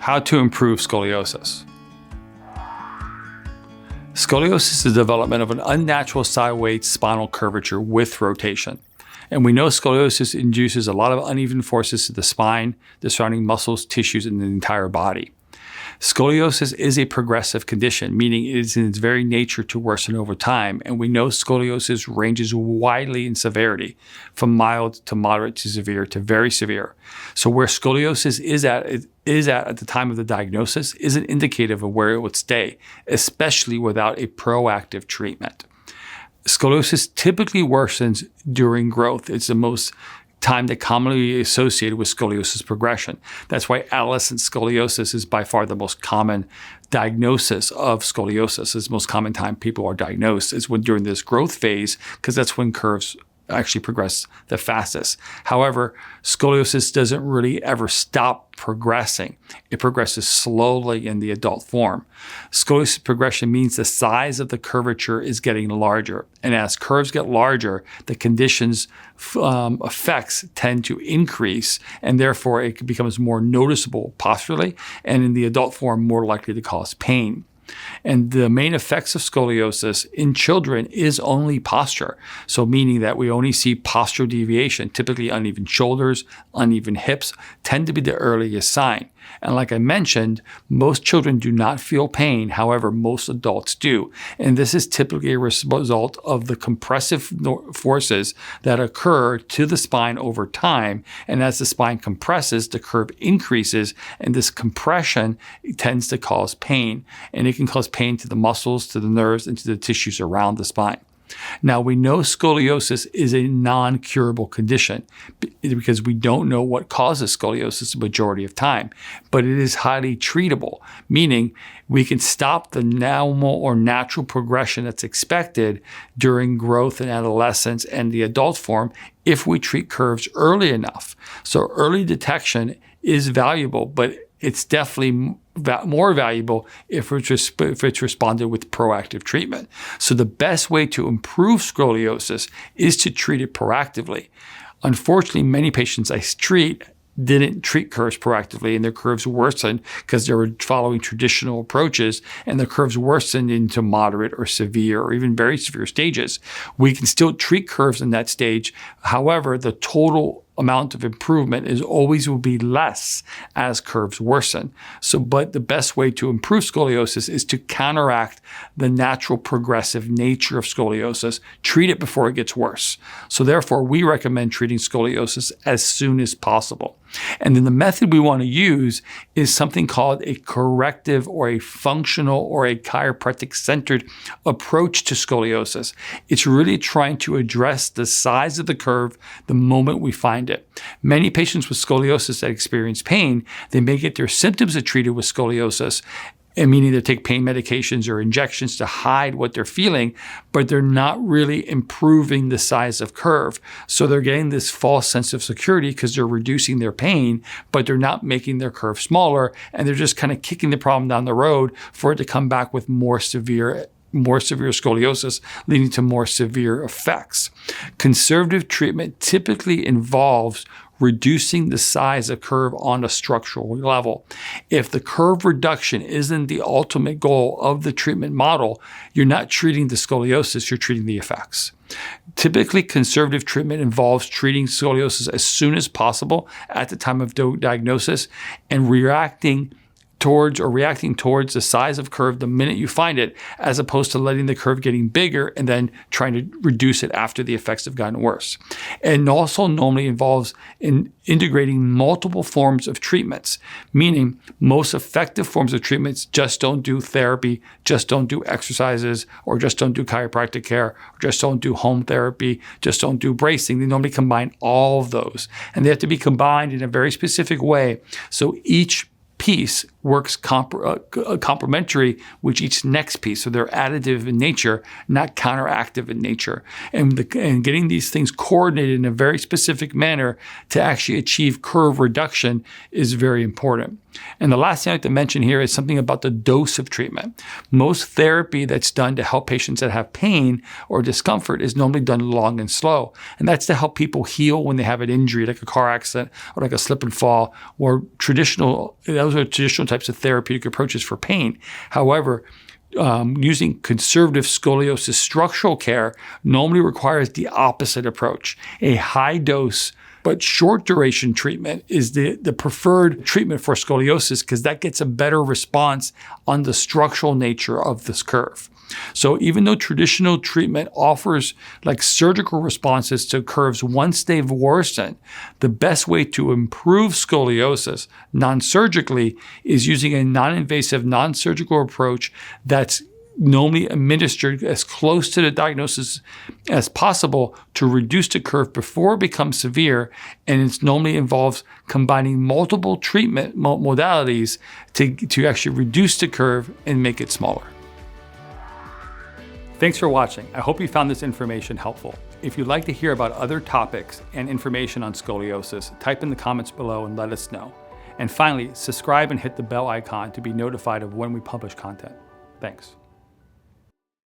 How to improve scoliosis. Scoliosis is the development of an unnatural sideways spinal curvature with rotation. And we know scoliosis induces a lot of uneven forces to the spine, the surrounding muscles, tissues, and the entire body. Scoliosis is a progressive condition, meaning it is in its very nature to worsen over time, and we know scoliosis ranges widely in severity, from mild to moderate to severe to very severe. So where scoliosis is at the time of the diagnosis isn't indicative of where it would stay, especially without a proactive treatment. Scoliosis typically worsens during growth. It's the most time that commonly associated with scoliosis progression. That's why adolescent scoliosis is by far the most common diagnosis of scoliosis. It's the most common time people are diagnosed is when during this growth phase, because that's when curves actually progress the fastest. However, scoliosis doesn't really ever stop progressing. It progresses slowly in the adult form. Scoliosis progression means the size of the curvature is getting larger. And as curves get larger, the condition's effects tend to increase, and therefore it becomes more noticeable posturally, and in the adult form, more likely to cause pain. And the main effects of scoliosis in children is only posture. So meaning that we only see postural deviation, typically uneven shoulders, uneven hips, tend to be the earliest sign. And like I mentioned, most children do not feel pain. However, most adults do. And this is typically a result of the compressive forces that occur to the spine over time. And as the spine compresses, the curve increases, and this compression tends to cause pain. And it can cause pain to the muscles, to the nerves, and to the tissues around the spine. Now, we know scoliosis is a non-curable condition because we don't know what causes scoliosis the majority of time, but it is highly treatable, meaning we can stop the normal or natural progression that's expected during growth and adolescence and the adult form if we treat curves early enough. So early detection is valuable, but it's definitely more valuable if it's responded with proactive treatment. So the best way to improve scoliosis is to treat it proactively. Unfortunately, many patients I treat didn't treat curves proactively, and their curves worsened because they were following traditional approaches, and the curves worsened into moderate or severe or even very severe stages. We can still treat curves in that stage. However, the total amount of improvement will be less as curves worsen. But the best way to improve scoliosis is to counteract the natural progressive nature of scoliosis, treat it before it gets worse. So therefore, we recommend treating scoliosis as soon as possible. And then the method we want to use is something called a corrective or a functional or a chiropractic-centered approach to scoliosis. It's really trying to address the size of the curve the moment we find it. Many patients with scoliosis that experience pain, they may get their symptoms treated with scoliosis, and meaning they take pain medications or injections to hide what they're feeling, but they're not really improving the size of curve. So they're getting this false sense of security because they're reducing their pain, but they're not making their curve smaller, and they're just kind of kicking the problem down the road for it to come back with more severe scoliosis, leading to more severe effects. Conservative treatment typically involves reducing the size of curve on a structural level. If the curve reduction isn't the ultimate goal of the treatment model, you're not treating the scoliosis, you're treating the effects. Typically, conservative treatment involves treating scoliosis as soon as possible at the time of diagnosis and reacting towards the size of curve the minute you find it, as opposed to letting the curve getting bigger and then trying to reduce it after the effects have gotten worse. And also normally involves integrating multiple forms of treatments, meaning most effective forms of treatments just don't do therapy, just don't do exercises, or just don't do chiropractic care, or just don't do home therapy, just don't do bracing. They normally combine all of those, and they have to be combined in a very specific way. So each piece works complementary with each next piece. So they're additive in nature, not counteractive in nature. And getting these things coordinated in a very specific manner to actually achieve curve reduction is very important. And the last thing I'd like to mention here is something about the dose of treatment. Most therapy that's done to help patients that have pain or discomfort is normally done long and slow. And that's to help people heal when they have an injury, like a car accident or like a slip and fall, or those are traditional types of therapeutic approaches for pain. However, using conservative scoliosis structural care normally requires the opposite approach. A high dose but short duration treatment is the preferred treatment for scoliosis because that gets a better response on the structural nature of this curve. So even though traditional treatment offers like surgical responses to curves once they've worsened, the best way to improve scoliosis non-surgically is using a non-invasive, non-surgical approach that's normally administered as close to the diagnosis as possible to reduce the curve before it becomes severe, and it normally involves combining multiple treatment modalities to actually reduce the curve and make it smaller. Thanks for watching. I hope you found this information helpful. If you'd like to hear about other topics and information on scoliosis, type in the comments below and let us know. And finally, subscribe and hit the bell icon to be notified of when we publish content. Thanks.